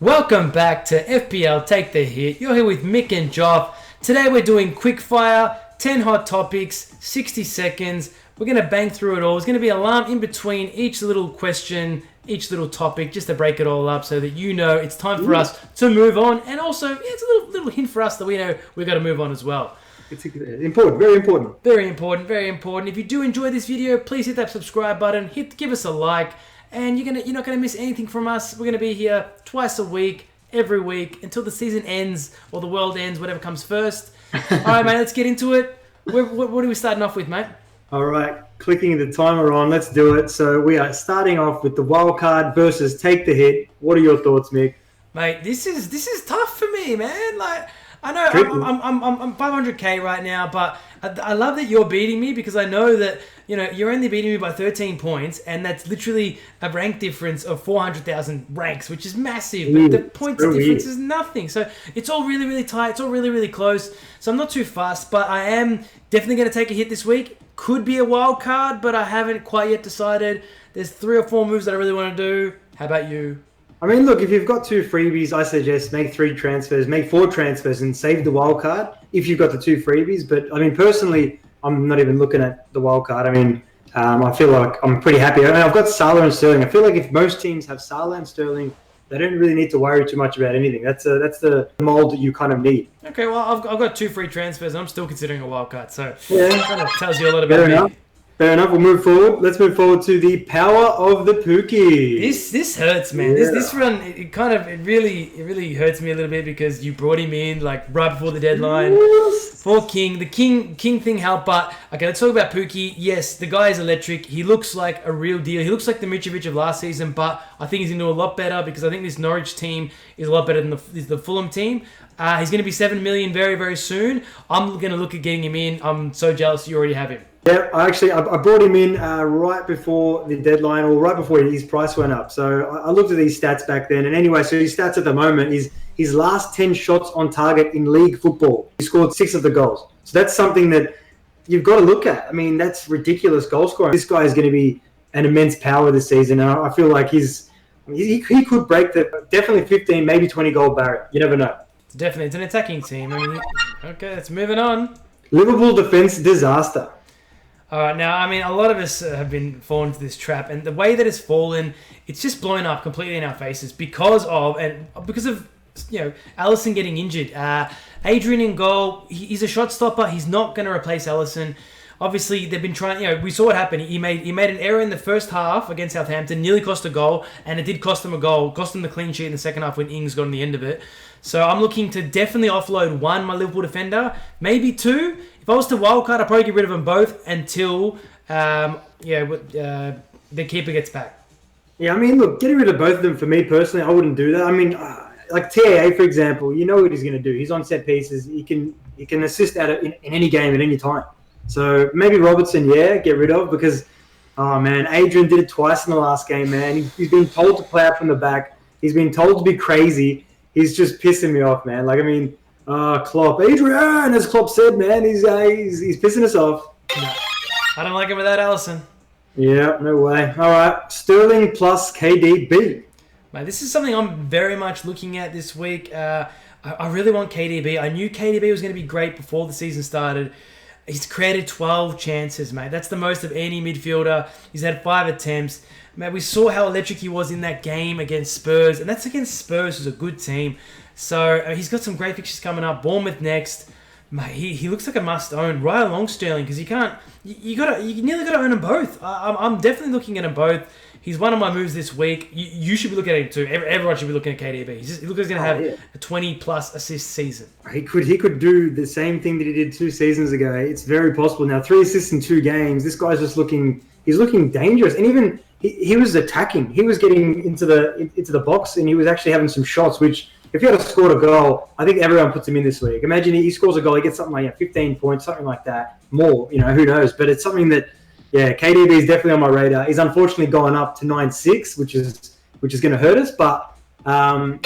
Welcome back to FPL Take the Hit. You're here with Mick and Joff. Today we're doing Quickfire, 10 hot topics, 60 seconds. We're going to bang through it all. There's going to be an alarm in between each little question, each little topic, just to break it all up so that you know it's time for us to move on. And also, it's a little hint for us that we know we've got to move on as well. It's important, very important. Very important, very important. If you do enjoy this video, please hit that subscribe button, give us a like. And you're not gonna miss anything from us. We're gonna be here twice a week, every week, until the season ends or the world ends, whatever comes first. All right, mate. Let's get into it. What are we starting off with, mate? All right, clicking the timer on. Let's do it. So we are starting off with the wild card versus take the hit. What are your thoughts, Mick? Mate, this is tough for me, man. Like, I know I'm 500k right now, but I love that you're beating me because I know that you're only beating me by 13 points, and that's literally a rank difference of 400,000 ranks, which is massive. But the points difference is nothing, so it's all really, really tight. It's all really, really close. So I'm not too fast, but I am definitely going to take a hit this week. Could be a wild card, but I haven't quite yet decided. There's 3 or 4 moves that I really want to do. How about you? I mean, look, if you've got 2 freebies, I suggest make 3 transfers, make 4 transfers, and save the wild card if you've got the 2 freebies. But I mean, personally, I'm not even looking at the wild card. I mean, I feel like I'm pretty happy. I mean, I've got Salah and Sterling. I feel like if most teams have Salah and Sterling, they don't really need to worry too much about anything. That's the mold that you kind of need. Okay, well, I've got 2 free transfers, and I'm still considering a wild card. So yeah, it kind of tells you a lot about me. Fair enough. We'll move forward. Let's move forward to the power of the Pukki. This hurts, man. Yeah. This run, it really hurts me a little bit because you brought him in like right before the deadline for King. The King thing helped, but okay, let's talk about Pukki. Yes, the guy is electric. He looks like a real deal. He looks like the Mitrovic of last season, but I think he's going to do a lot better because I think this Norwich team is a lot better than the Fulham team. He's going to be 7 million very, very soon. I'm going to look at getting him in. I'm so jealous you already have him. Yeah, I brought him in right before the deadline, or right before his price went up. So I looked at these stats back then. And anyway, so his stats at the moment is his last 10 shots on target in league football. He scored 6 of the goals. So that's something that you've got to look at. I mean, that's ridiculous goal scoring. This guy is going to be an immense power this season. And I feel like he could break the definitely 15, maybe 20 goal barrier. You never know. It's an attacking team. I mean, okay, let's moving on. Liverpool defense disaster. All right, now, I mean, a lot of us have been fallen into this trap, and the way that it's fallen, it's just blown up completely in our faces because of Alisson getting injured. Adrian in goal, he's a shot stopper. He's not going to replace Alisson. Obviously, they've been trying, we saw what happened. He made an error in the first half against Southampton, nearly cost a goal, and it did cost them a goal, cost them the clean sheet in the second half when Ings got on the end of it. So I'm looking to definitely offload 1, my Liverpool defender, maybe 2. If I was to wildcard, I'd probably get rid of them both until the keeper gets back. Yeah, I mean, look, getting rid of both of them, for me personally, I wouldn't do that. I mean, like TAA, for example, you know what he's going to do. He's on set pieces. He can assist in any game at any time. So maybe Robertson, get rid of, because, oh, man, Adrian did it twice in the last game, man. He's been told to play out from the back. He's been told to be crazy. He's just pissing me off, man. Like, I mean... Klopp, Adrian, as Klopp said, man, he's pissing us off. No, I don't like him without Alisson. Yeah, no way. All right, Sterling plus KDB. Mate, this is something I'm very much looking at this week. I really want KDB. I knew KDB was going to be great before the season started. He's created 12 chances, mate. That's the most of any midfielder. He's had 5 attempts. Mate, we saw how electric he was in that game against Spurs, and that's against Spurs, who's a good team. So he's got some great fixtures coming up. Bournemouth next. Mate, he looks like a must-own right along Sterling because you nearly got to own them both. I'm definitely looking at them both. He's one of my moves this week. You should be looking at him too. Everyone should be looking at KDB. He looks like he's going to have a 20-plus assist season. He could do the same thing that he did 2 seasons ago. It's very possible now. 3 assists in 2 games. This guy's just looking dangerous. And even he was attacking. He was getting into the box, and he was actually having some shots, which... If he had scored a goal, I think everyone puts him in this week. Imagine he scores a goal, he gets something like 15 points, something like that. More, who knows? But it's something that, KDB is definitely on my radar. He's unfortunately gone up to 9.6, which is going to hurt us. But we'll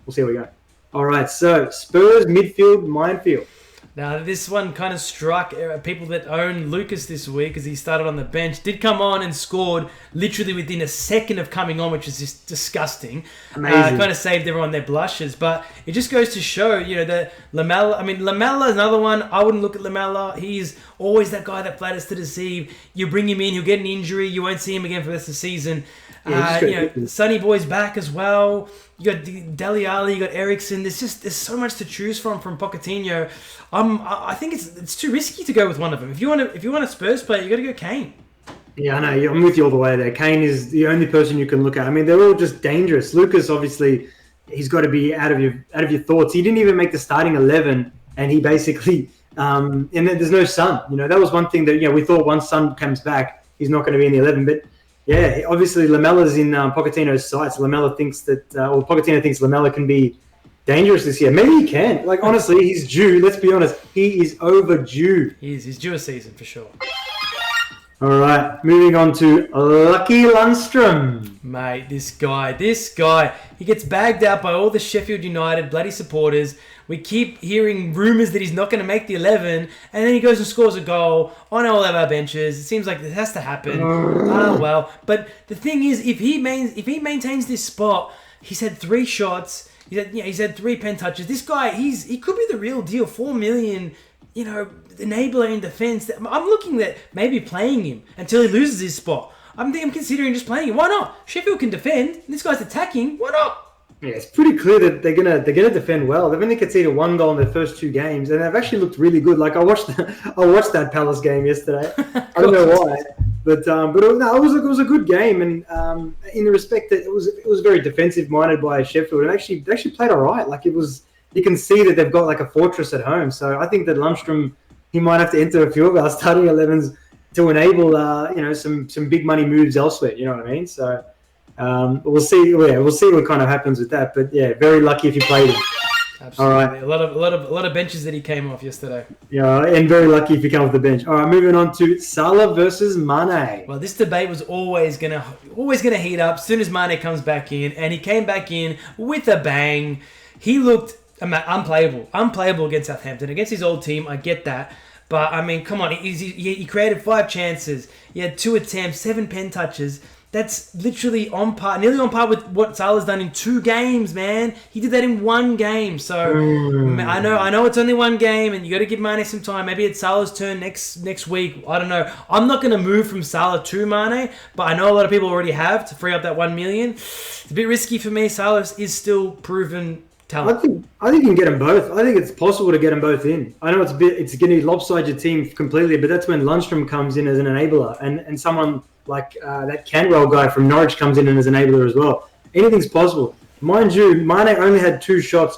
see how we go. All right, so Spurs midfield, minefield. Now, this one kind of struck people that own Lucas this week as he started on the bench. Did come on and scored literally within a second of coming on, which is just disgusting. Amazing. Kind of saved everyone their blushes. But it just goes to show, that Lamella... I mean, Lamella is another one. I wouldn't look at Lamella. He's always that guy that flatters to deceive. You bring him in, he'll get an injury. You won't see him again for the rest of the season. Sonny Boy's back as well. You got Dele Alli, you got Ericsson. There's so much to choose from Pochettino. I think it's too risky to go with one of them. If you want a Spurs player, you got to go Kane. Yeah, I know. I'm with you all the way there. Kane is the only person you can look at. I mean, they're all just dangerous. Lucas, obviously, he's got to be out of your thoughts. He didn't even make the starting 11, and he basically and there's no Son. That was one thing that we thought once Son comes back, he's not going to be in the 11, but. Yeah, obviously Lamella's in Pochettino's sights. Pochettino thinks Lamella can be dangerous this year. Maybe he can. Like, honestly, he's due. Let's be honest. He is overdue. He's due a season for sure. All right, moving on to Lucky Lundstram. Mate, this guy, he gets bagged out by all the Sheffield United bloody supporters. We keep hearing rumours that he's not going to make the 11, and then he goes and scores a goal on all of our benches. It seems like this has to happen. Well. But the thing is, if he maintains this spot, he's had 3 shots. He's had 3 pen touches. This guy, he could be the real deal. 4 million, enabler in defence. I'm looking at maybe playing him until he loses his spot. I'm considering just playing him. Why not? Sheffield can defend. This guy's attacking. Why not? Yeah, it's pretty clear that they're gonna defend well. They've only conceded 1 goal in their first 2 games, and they've actually looked really good. Like I watched that Palace game yesterday. I don't know why, but no, it was a good game, and in the respect that it was very defensive minded by Sheffield, and they actually played all right. Like you can see that they've got like a fortress at home. So I think that Lundstram, he might have to enter a few of our starting 11s to enable some big money moves elsewhere. You know what I mean? So. We'll see. Yeah, we'll see what kind of happens with that. But yeah, very lucky if you played him. Absolutely. All right. A lot of benches that he came off yesterday. Yeah, and very lucky if you come off the bench. All right, moving on to Salah versus Mane. Well, this debate was always gonna heat up as soon as Mane comes back in, and he came back in with a bang. He looked unplayable against Southampton, against his old team. I get that. But, I mean, come on. He created 5 chances. He had 2 attempts, 7 pen touches. That's literally nearly on par with what Salah's done in 2 games, man. He did that in 1 game. So, I know it's only 1 game, and you got to give Mane some time. Maybe it's Salah's turn next week. I don't know. I'm not going to move from Salah to Mane, but I know a lot of people already have to free up that 1 million. It's a bit risky for me. Salah is still proven talent. I think you can get them both. I think it's possible to get them both in. I know it's going to lopside your team completely, but that's when Lundstram comes in as an enabler, and someone like that Canwell guy from Norwich comes in and as an enabler as well. Anything's possible. Mind you, Mane only had 2 shots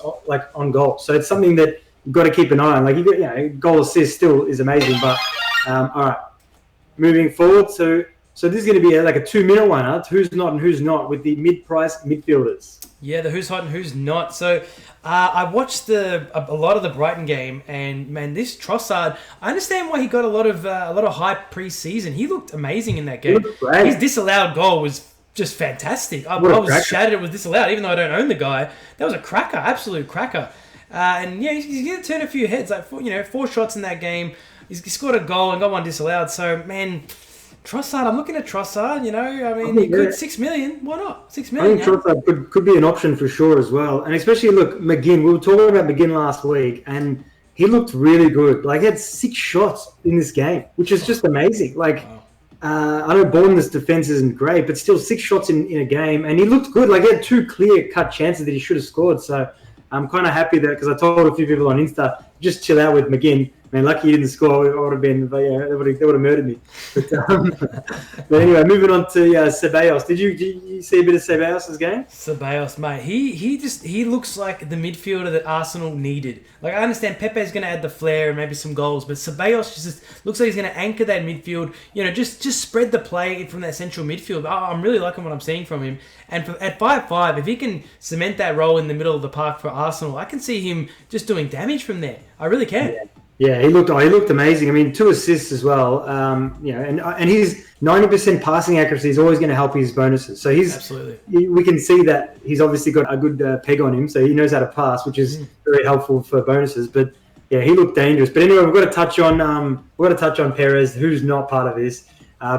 on goal, so it's something that you've got to keep an eye on. Like goal assist still is amazing, but all right. Moving forward, so this is going to be a 2-minute one, huh? Who's not and who's not with the mid-price midfielders. Yeah, the who's hot and who's not. So I watched a lot of the Brighton game, and man, this Trossard, I understand why he got a lot of hype pre-season. He looked amazing in that game. His disallowed goal was just fantastic. I was shattered it was disallowed, even though I don't own the guy. That was a cracker, absolute cracker. And yeah, he's going to turn a few heads. 4 shots in that game. He scored a goal and got 1 disallowed. So man. Trossard, I'm looking at Trossard, he could 6 million. Why not? 6 million. I think Trossard could be an option for sure as well. And especially, look, McGinn, we were talking about McGinn last week, and he looked really good. Like, he had 6 shots in this game, which is just amazing. Like, wow. I know Bournemouth's defense isn't great, but still 6 shots in a game, and he looked good. Like, he had 2 clear-cut chances that he should have scored. So I'm kind of happy that, because I told a few people on Insta, just chill out with McGinn. Man, lucky he didn't score. I would have been, but yeah, they would have murdered me. But anyway, moving on to Ceballos. Did you see a bit of Ceballos' game? Ceballos, mate, he looks like the midfielder that Arsenal needed. Like, I understand Pepe's going to add the flair and maybe some goals, but Ceballos just looks like he's going to anchor that midfield. Just spread the play from that central midfield. I'm really liking what I'm seeing from him. And at 5'5", if he can cement that role in the middle of the park for Arsenal, I can see him just doing damage from there. I really can. Yeah, he looked amazing. I mean, 2 assists as well. And his 90% passing accuracy is always going to help his bonuses. So we can see that he's obviously got a good peg on him, so he knows how to pass, which is very helpful for bonuses. But Yeah, he looked dangerous. But anyway, we've got to touch on Perez, who's not part of this.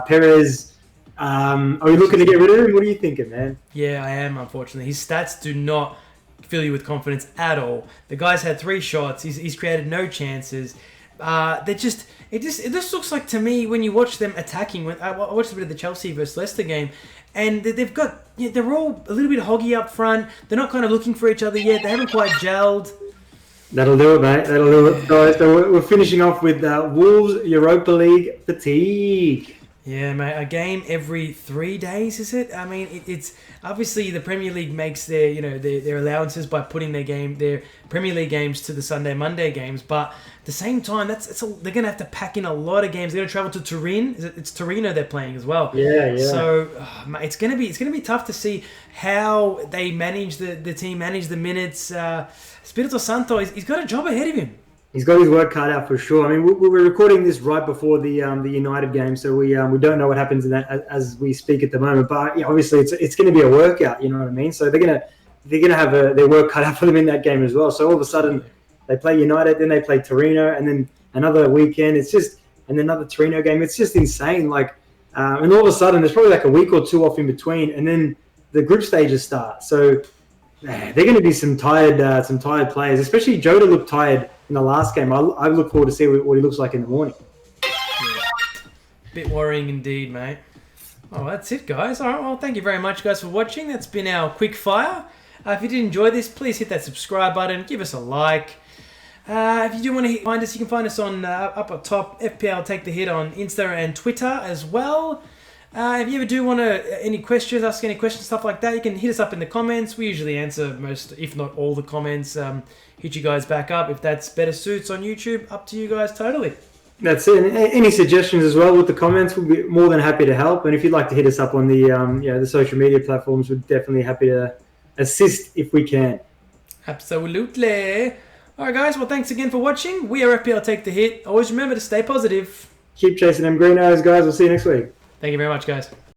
Perez, are we looking to get rid of him? What are you thinking, man? Yeah, I am, unfortunately. His stats do not fill you with confidence at all. The guy's had 3 shots. He's created no chances. It just looks like, to me, when you watch them attacking. When I watched a bit of the Chelsea versus Leicester game, and they're all a little bit hoggy up front. They're not kind of looking for each other yet. They haven't quite gelled. That'll do it, mate. That'll do it, guys. So we're finishing off with Wolves Europa League fatigue. Yeah, mate. A game every 3 days, is it? I mean, it's obviously the Premier League makes their their allowances by putting their Premier League games to the Sunday Monday games, but at the same time, they're gonna have to pack in a lot of games. They're gonna travel to Turin. It's Torino they're playing as well. Yeah. So it's gonna be tough to see how they manage the team, manage the minutes. Spirito Santo, he's got a job ahead of him. He's got his work cut out for sure. I mean, we're recording this right before the United game, so we don't know what happens in that as we speak at the moment. But yeah, obviously, it's going to be a workout. You know what I mean? So they're gonna have their work cut out for them in that game as well. So all of a sudden, they play United, then they play Torino, and then another weekend. And then another Torino game. It's just insane. Like, and all of a sudden, there's probably like a week or two off in between, and then the group stages start. So they're going to be some tired players. Especially Jota looked tired in the last game. I look forward to see what he looks like in the morning. Yeah. Bit worrying indeed, mate. Oh, that's it, guys. All right, well, thank you very much, guys, for watching. That's been our quick fire. If you did enjoy this, please hit that subscribe button. Give us a like. If you do want to find us, you can find us on up at top, FPL Take the Hit on Insta and Twitter as well. If you ever do want to ask any questions, stuff like that, you can hit us up in the comments. We usually answer most, if not all, the comments. Hit you guys back up. If that's better suits on YouTube, up to you guys totally. That's it. And any suggestions as well with the comments, we'll be more than happy to help. And if you'd like to hit us up on the the social media platforms, we're definitely happy to assist if we can. Absolutely. All right, guys. Well, thanks again for watching. We are FPL Take the Hit. Always remember to stay positive. Keep chasing them green arrows, guys. We'll see you next week. Thank you very much, guys.